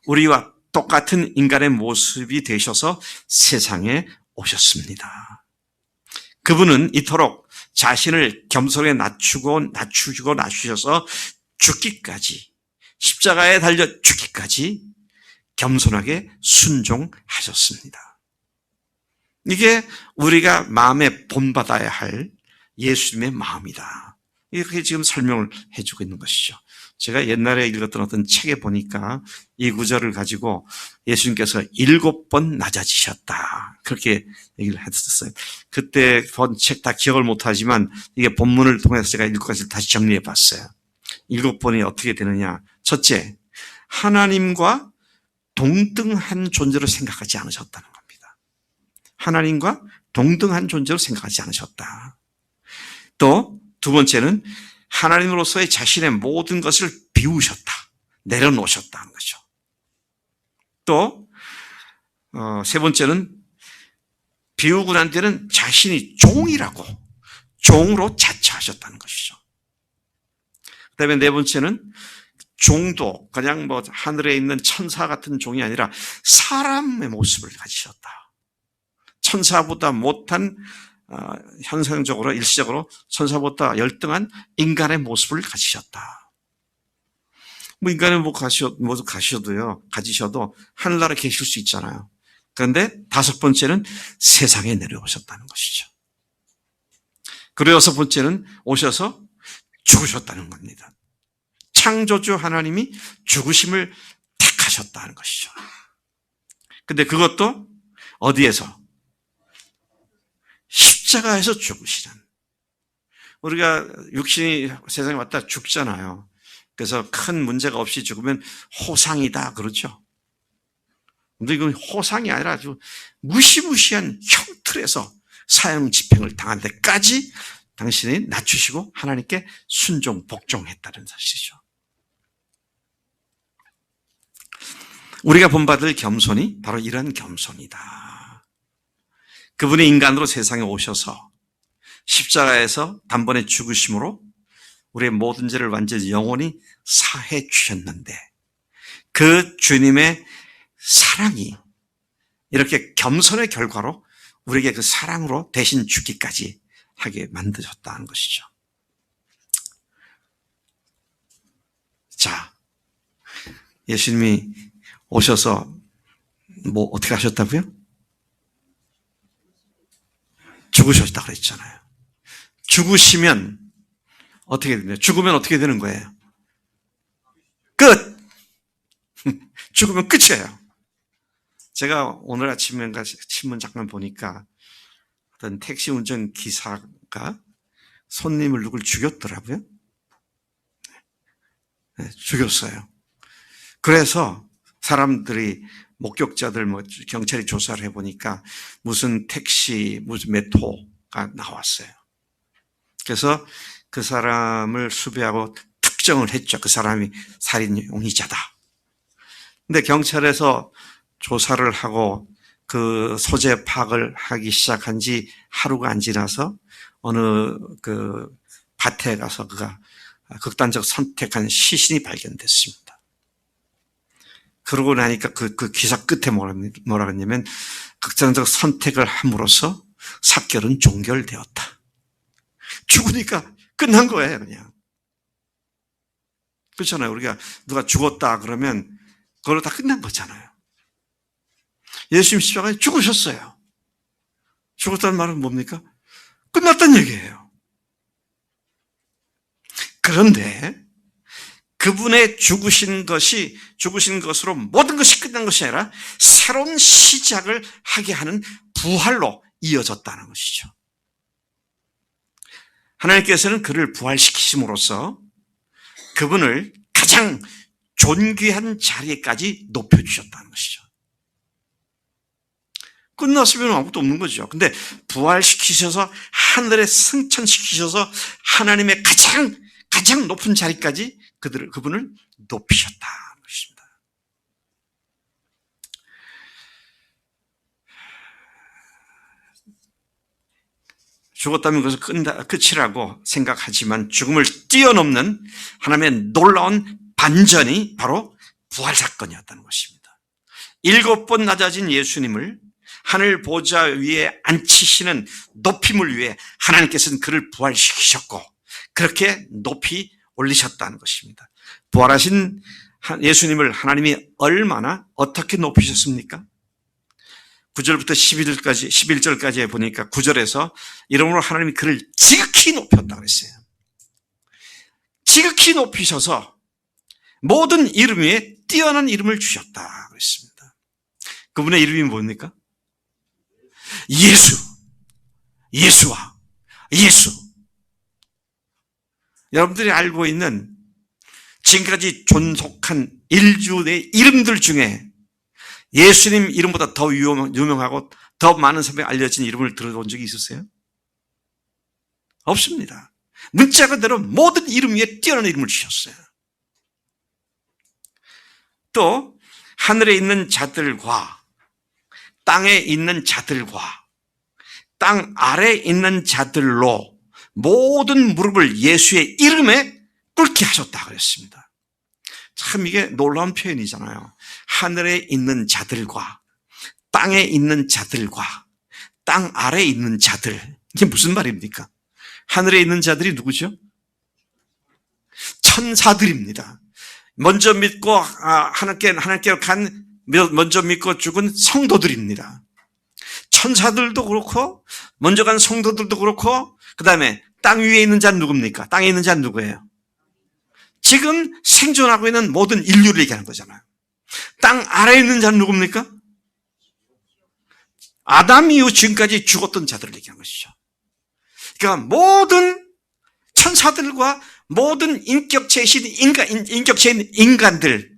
Speaker 1: 우리와 똑같은 인간의 모습이 되셔서 세상에 오셨습니다. 그분은 이토록 자신을 겸손하게 낮추셔서 죽기까지, 십자가에 달려 죽기까지 겸손하게 순종하셨습니다. 이게 우리가 마음에 본받아야 할 예수님의 마음이다. 이렇게 지금 설명을 해주고 있는 것이죠. 제가 옛날에 읽었던 어떤 책에 보니까 이 구절을 가지고 예수님께서 7번 낮아지셨다. 그렇게 얘기를 했었어요. 그때 본 책 다 기억을 못하지만 이게 본문을 통해서 제가 7가지를 다시 정리해 봤어요. 7번이 어떻게 되느냐. 첫째, 하나님과 동등한 존재로 생각하지 않으셨다는 겁니다. 하나님과 동등한 존재로 생각하지 않으셨다. 또 두 번째는 하나님으로서의 자신의 모든 것을 비우셨다. 내려놓으셨다는 거죠. 또 세 번째는 비우고 난 뒤에는 자신이 종이라고 종으로 자처하셨다는 것이죠. 그다음에 네 번째는 종도 그냥 뭐 하늘에 있는 천사 같은 종이 아니라 사람의 모습을 가지셨다. 천사보다 못한 현상적으로 일시적으로 천사보다 열등한 인간의 모습을 가지셨다. 뭐 인간의 모습 가지셔도 하늘나라에 계실 수 있잖아요. 그런데 다섯 번째는 세상에 내려오셨다는 것이죠. 그리고 여섯 번째는 오셔서 죽으셨다는 겁니다. 창조주 하나님이 죽으심을 택하셨다는 것이죠. 근데 그것도 어디에서? 십자가에서 죽으시는. 우리가 육신이 세상에 왔다 죽잖아요. 그래서 큰 문제가 없이 죽으면 호상이다 그러죠. 근데 이건 호상이 아니라 아주 무시무시한 형틀에서 사형 집행을 당한 데까지 당신이 낮추시고 하나님께 순종, 복종했다는 사실이죠. 우리가 본받을 겸손이 바로 이런 겸손이다. 그분이 인간으로 세상에 오셔서 십자가에서 단번에 죽으심으로 우리의 모든 죄를 완전히 영원히 사해 주셨는데 그 주님의 사랑이 이렇게 겸손의 결과로 우리에게 그 사랑으로 대신 죽기까지 하게 만드셨다는 것이죠. 자, 예수님이 오셔서 뭐 어떻게 하셨다고요? 죽으셨다 그랬잖아요. 죽으시면 어떻게 되나요? 죽으면 어떻게 되는 거예요? 끝! 죽으면 끝이에요. 제가 오늘 아침에 신문 잠깐 보니까 어떤 택시 운전 기사가 손님을 누굴 죽였더라고요. 네, 죽였어요. 그래서 사람들이 목격자들 경찰이 조사를 해보니까 무슨 택시 무슨 메토가 나왔어요. 그래서 그 사람을 수배하고 특정을 했죠. 그 사람이 살인 용의자다. 근데 경찰에서 조사를 하고 그 소재 파악을 하기 시작한 지 하루가 안 지나서 어느 그 밭에 가서 그가 극단적 선택한 시신이 발견됐습니다. 그러고 나니까 그 기사 끝에 뭐라 그랬냐면 극단적 선택을 함으로써 사결은 종결되었다. 죽으니까 끝난 거예요, 그냥. 그렇잖아요. 우리가 누가 죽었다 그러면 그걸로 다 끝난 거잖아요. 예수님 십자가에 죽으셨어요. 죽었다는 말은 뭡니까? 끝났다는 얘기예요. 그런데 그분의 죽으신 것으로 모든 것이 끝난 것이 아니라 새로운 시작을 하게 하는 부활로 이어졌다는 것이죠. 하나님께서는 그를 부활시키심으로써 그분을 가장 존귀한 자리에까지 높여주셨다는 것이죠. 끝났으면 아무것도 없는 거죠. 근데 부활시키셔서 하늘에 승천시키셔서 하나님의 가장 높은 자리까지 그분을 높이셨다는 것입니다. 죽었다면 그것은 끝이라고 생각하지만 죽음을 뛰어넘는 하나님의 놀라운 반전이 바로 부활 사건이었다는 것입니다. 7번 낮아진 예수님을 하늘 보좌 위에 앉히시는 높임을 위해 하나님께서는 그를 부활시키셨고 그렇게 높이 올리셨다는 것입니다. 부활하신 예수님을 하나님이 얼마나 어떻게 높이셨습니까? 9절부터 11절까지 보니까 9절에서 이러므로 하나님이 그를 지극히 높였다고 했어요. 지극히 높이셔서 모든 이름 위에 뛰어난 이름을 주셨다 그랬습니다. 그분의 이름이 뭡니까? 예수와 예수. 여러분들이 알고 있는 지금까지 존속한 인류의 이름들 중에 예수님 이름보다 더 유명하고 더 많은 사람에게 알려진 이름을 들어본 적이 있으세요? 없습니다. 문자 그대로 모든 이름 위에 뛰어난 이름을 주셨어요. 또 하늘에 있는 자들과 땅에 있는 자들과 땅 아래에 있는 자들로 모든 무릎을 예수의 이름에 꿇게 하셨다 그랬습니다. 참 이게 놀라운 표현이잖아요. 하늘에 있는 자들과 땅에 있는 자들과 땅 아래에 있는 자들. 이게 무슨 말입니까? 하늘에 있는 자들이 누구죠? 천사들입니다. 먼저 믿고 하나님께로 먼저 믿고 죽은 성도들입니다. 천사들도 그렇고 먼저 간 성도들도 그렇고 그 다음에 땅 위에 있는 자는 누굽니까? 땅에 있는 자는 누구예요? 지금 생존하고 있는 모든 인류를 얘기하는 거잖아요. 땅 아래에 있는 자는 누굽니까? 아담 이후 지금까지 죽었던 자들을 얘기하는 것이죠. 그러니까 모든 천사들과 모든 인격체이신 인간들,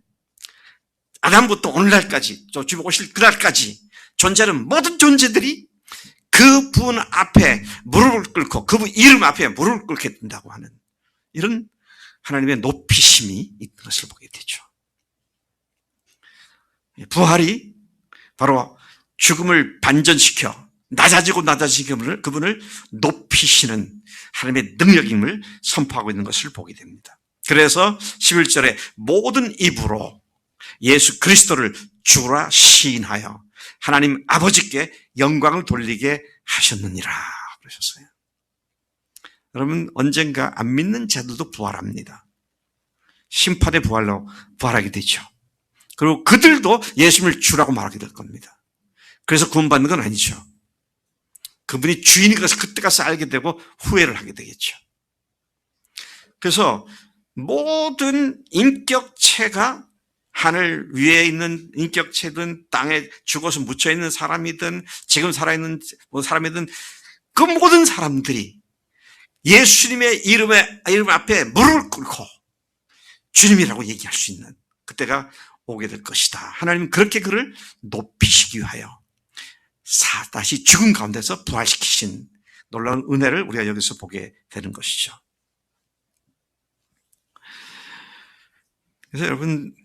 Speaker 1: 아담부터 오늘날까지, 주님 오실 그날까지 존재하는 모든 존재들이 그 그분 앞에 무릎을 꿇고 그분 이름 앞에 무릎을 꿇게 된다고 하는 이런 하나님의 높이심이 있는 것을 보게 되죠. 부활이 바로 죽음을 반전시켜 낮아지고 그분을 높이시는 하나님의 능력임을 선포하고 있는 것을 보게 됩니다. 그래서 11절에 모든 입으로 예수 그리스도를 주라 시인하여 하나님 아버지께 영광을 돌리게 하셨느니라 그러셨어요. 여러분, 언젠가 안 믿는 자들도 부활합니다. 심판의 부활로 부활하게 되죠. 그리고 그들도 예수님을 주라고 말하게 될 겁니다. 그래서 구원받는 건 아니죠. 그분이 주인인 것을 그때 가서 알게 되고 후회를 하게 되겠죠. 그래서 모든 인격체가 하늘 위에 있는 인격체든 땅에 죽어서 묻혀있는 사람이든 지금 살아있는 사람이든 그 모든 사람들이 예수님의 이름 앞에 무릎을 꿇고 주님이라고 얘기할 수 있는 그때가 오게 될 것이다. 하나님은 그렇게 그를 높이시기 위하여 다시 죽은 가운데서 부활시키신 놀라운 은혜를 우리가 여기서 보게 되는 것이죠. 그래서 여러분,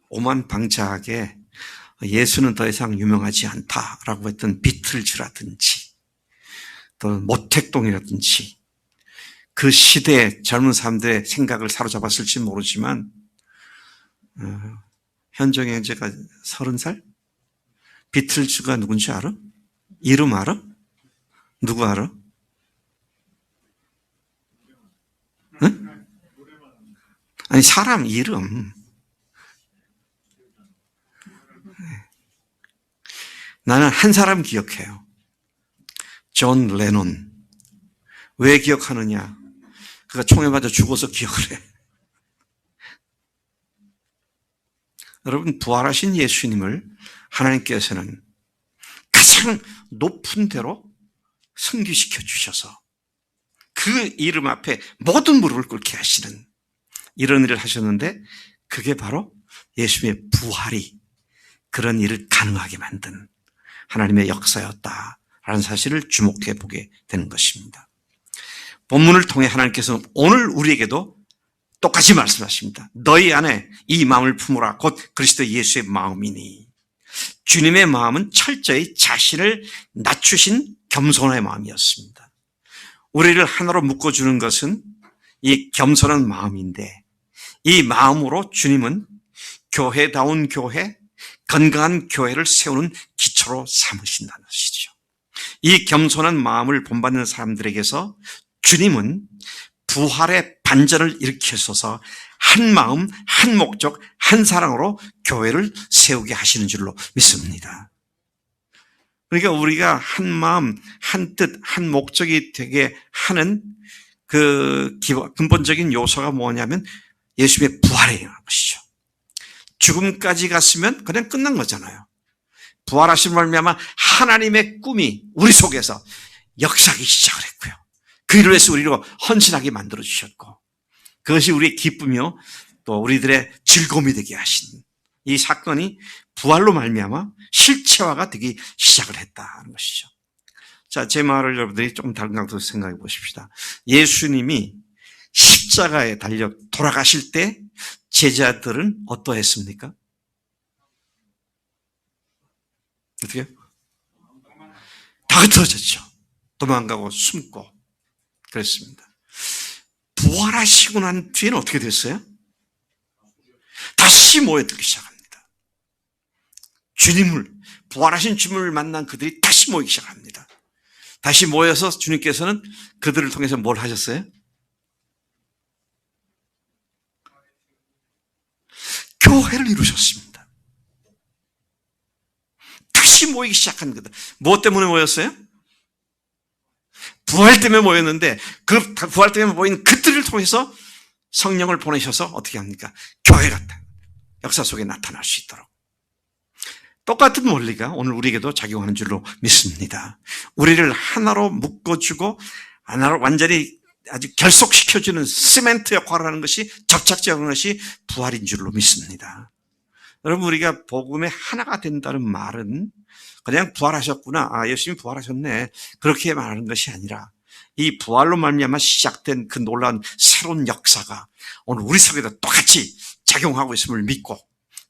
Speaker 1: 오만방자하게 예수는 더 이상 유명하지 않다라고 했던 비틀즈라든지 또 모택동이라든지 그 시대의 젊은 사람들의 생각을 사로잡았을지 모르지만 현정이 형제가 30살? 비틀즈가 누군지 알아? 이름 알아? 누구 알아? 응? 아니 사람 이름. 나는 한 사람 기억해요. 존 레논. 왜 기억하느냐? 그가 총에 맞아 죽어서 기억을 해. 여러분, 부활하신 예수님을 하나님께서는 가장 높은 데로 승귀시켜 주셔서 그 이름 앞에 모든 무릎을 꿇게 하시는 이런 일을 하셨는데 그게 바로 예수님의 부활이 그런 일을 가능하게 만든 하나님의 역사였다라는 사실을 주목해 보게 되는 것입니다. 본문을 통해 하나님께서는 오늘 우리에게도 똑같이 말씀하십니다. 너희 안에 이 마음을 품으라. 곧 그리스도 예수의 마음이니. 주님의 마음은 철저히 자신을 낮추신 겸손의 마음이었습니다. 우리를 하나로 묶어주는 것은 이 겸손한 마음인데 이 마음으로 주님은 교회다운 교회, 건강한 교회를 세우는 기초로 삼으신다는 것이죠. 이 겸손한 마음을 본받는 사람들에게서 주님은 부활의 반전을 일으키셔서 한 마음, 한 목적, 한 사랑으로 교회를 세우게 하시는 줄로 믿습니다. 그러니까 우리가 한 마음, 한 뜻, 한 목적이 되게 하는 그 근본적인 요소가 뭐냐면 예수님의 부활이라는 것이죠. 죽음까지 갔으면 그냥 끝난 거잖아요. 부활하신 말미암아 하나님의 꿈이 우리 속에서 역사하기 시작을 했고요. 그 일을 위해서 우리로 헌신하게 만들어주셨고 그것이 우리의 기쁨이요 또 우리들의 즐거움이 되게 하신 이 사건이 부활로 말미암아 실체화가 되기 시작을 했다는 것이죠. 자, 제 말을 여러분들이 조금 다른 각도로 생각해 보십시다. 예수님이 십자가에 달려 돌아가실 때 제자들은 어떠했습니까? 어떻게? 다 흩어졌죠. 도망가고 숨고 그랬습니다. 부활하시고 난 뒤에는 어떻게 됐어요? 다시 모여들기 시작합니다. 부활하신 주님을 만난 그들이 다시 모이기 시작합니다. 다시 모여서 주님께서는 그들을 통해서 뭘 하셨어요? 교회를 이루셨습니다. 다시 모이기 시작한 그들. 무엇 때문에 모였어요? 부활 때문에 모였는데 그 부활 때문에 모인 그들을 통해서 성령을 보내셔서 어떻게 합니까? 교회가 역사 속에 나타날 수 있도록. 똑같은 원리가 오늘 우리에게도 작용하는 줄로 믿습니다. 우리를 하나로 묶어주고 하나로 완전히 아주 결속시켜주는 시멘트 역할을 하는 것이 접착제하는 것이 부활인 줄로 믿습니다. 여러분 우리가 복음의 하나가 된다는 말은 그냥 부활하셨구나. 예수님이 부활하셨네. 그렇게 말하는 것이 아니라 이 부활로 말미암아 시작된 그 놀라운 새로운 역사가 오늘 우리 속에도 똑같이 작용하고 있음을 믿고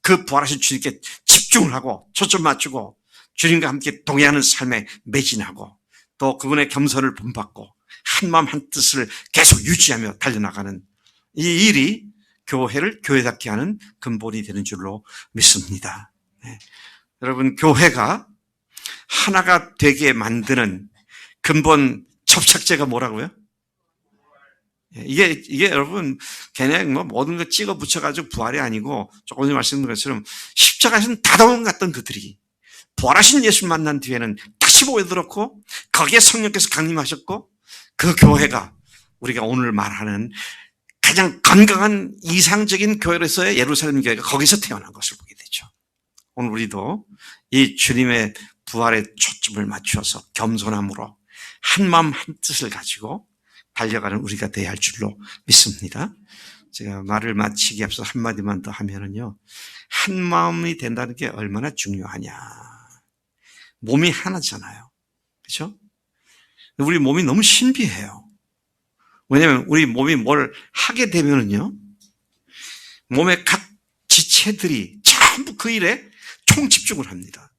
Speaker 1: 그 부활하신 주님께 집중을 하고 초점 맞추고 주님과 함께 동행하는 삶에 매진하고 또 그분의 겸손을 본받고 한마음 한뜻을 계속 유지하며 달려나가는 이 일이 교회를 교회답게 하는 근본이 되는 줄로 믿습니다. 네. 여러분, 교회가 하나가 되게 만드는 근본 접착제가 뭐라고요? 이게 여러분, 그냥 모든 거 찍어 붙여가지고 부활이 아니고 조금 전에 말씀드린 것처럼 십자가에서는 다 도망갔던 그들이 부활하신 예수 만난 뒤에는 다시 모여들었고 거기에 성령께서 강림하셨고 그 교회가 우리가 오늘 말하는 가장 건강한 이상적인 교회로서의 예루살렘 교회가 거기서 태어난 것을 보게 되죠. 오늘 우리도 이 주님의 부활에 초점을 맞추어서 겸손함으로 한마음 한뜻을 가지고 달려가는 우리가 되어야 할 줄로 믿습니다. 제가 말을 마치기 앞서 한마디만 더 하면은요, 한마음이 된다는 게 얼마나 중요하냐. 몸이 하나잖아요. 그렇죠? 우리 몸이 너무 신비해요. 왜냐하면 우리 몸이 뭘 하게 되면은요, 몸의 각 지체들이 전부 그 일에 총집중을 합니다.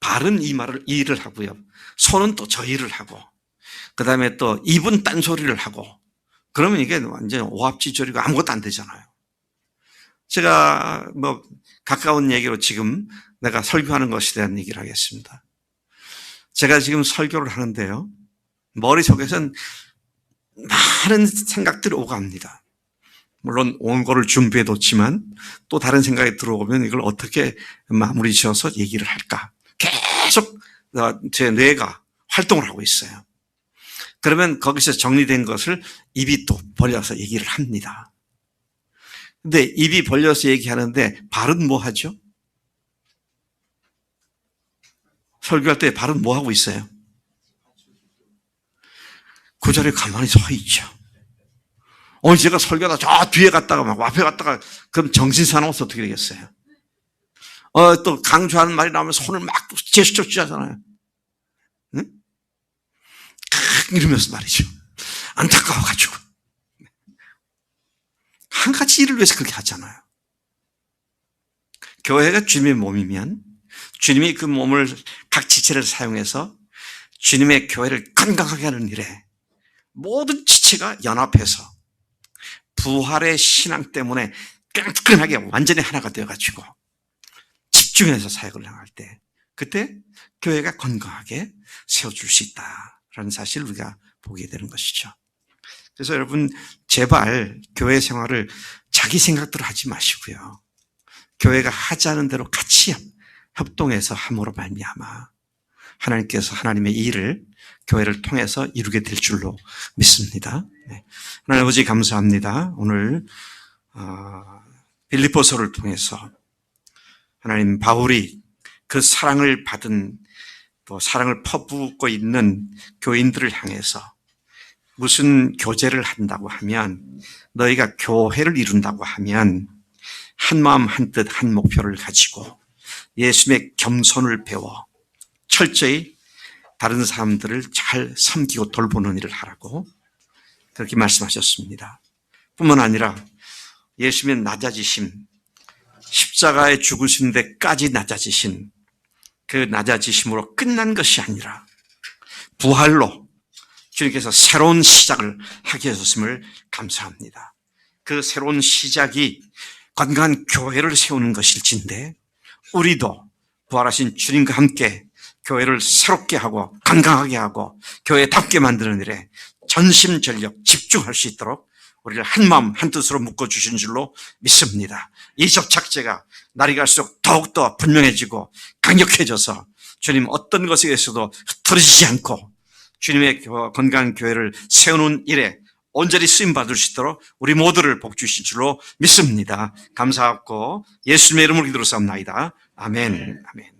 Speaker 1: 발은 이 일을 하고요. 손은 또 저 일을 하고, 그 다음에 또 입은 딴소리를 하고, 그러면 이게 완전 오합지졸이고 아무것도 안 되잖아요. 제가 가까운 얘기로 지금 내가 설교하는 것에 대한 얘기를 하겠습니다. 제가 지금 설교를 하는데요, 머릿속에선 많은 생각들이 오갑니다. 물론 온 거를 준비해 뒀지만 또 다른 생각이 들어오면 이걸 어떻게 마무리 지어서 얘기를 할까? 계속 제 뇌가 활동을 하고 있어요. 그러면 거기서 정리된 것을 입이 또 벌려서 얘기를 합니다. 근데 입이 벌려서 얘기하는데 발은 뭐 하죠? 설교할 때 발은 뭐 하고 있어요? 그 자리에 가만히 서 있죠. 오늘 제가 설교하다 저 뒤에 갔다가 막 앞에 갔다가 그럼 정신 사나워서 어떻게 되겠어요? 또 강조하는 말이 나오면 손을 막 제스처 취하잖아요. 응? 이러면서 말이죠. 안타까워가지고. 한 가지 일을 위해서 그렇게 하잖아요. 교회가 주님의 몸이면 주님이 그 몸을 각 지체를 사용해서 주님의 교회를 건강하게 하는 일에 모든 지체가 연합해서 부활의 신앙 때문에 끈끈하게 완전히 하나가 되어가지고 집중해서 사역을 나갈 때 그때 교회가 건강하게 세워줄 수 있다라는 사실을 우리가 보게 되는 것이죠. 그래서 여러분 제발 교회 생활을 자기 생각대로 하지 마시고요. 교회가 하자는 대로 같이 협동해서 함으로 말미암아 하나님께서 하나님의 일을 교회를 통해서 이루게 될 줄로 믿습니다. 네. 하나님 아버지 감사합니다. 오늘 빌립보서를 통해서 하나님 바울이 그 사랑을 받은 또 사랑을 퍼붓고 있는 교인들을 향해서 무슨 교제를 한다고 하면 너희가 교회를 이룬다고 하면 한마음 한뜻 한 목표를 가지고 예수님의 겸손을 배워 철저히 다른 사람들을 잘 섬기고 돌보는 일을 하라고 그렇게 말씀하셨습니다. 뿐만 아니라 예수님의 낮아지심, 십자가에 죽으신 데까지 낮아지신 그 낮아지심으로 끝난 것이 아니라 부활로 주님께서 새로운 시작을 하게 하셨음을 감사합니다. 그 새로운 시작이 건강한 교회를 세우는 것일진데 우리도 부활하신 주님과 함께 교회를 새롭게 하고 건강하게 하고 교회답게 만드는 일에 전심전력 집중할 수 있도록 우리를 한마음 한뜻으로 묶어주신 줄로 믿습니다. 이 접착제가 날이 갈수록 더욱더 분명해지고 강력해져서 주님 어떤 것에 대해서도 흐트러지지 않고 주님의 건강한 교회를 세우는 일에 온전히 쓰임받을 수 있도록 우리 모두를 복주신 줄로 믿습니다. 감사하고 예수님의 이름으로 기도로 삼나이다. 아멘. 아멘.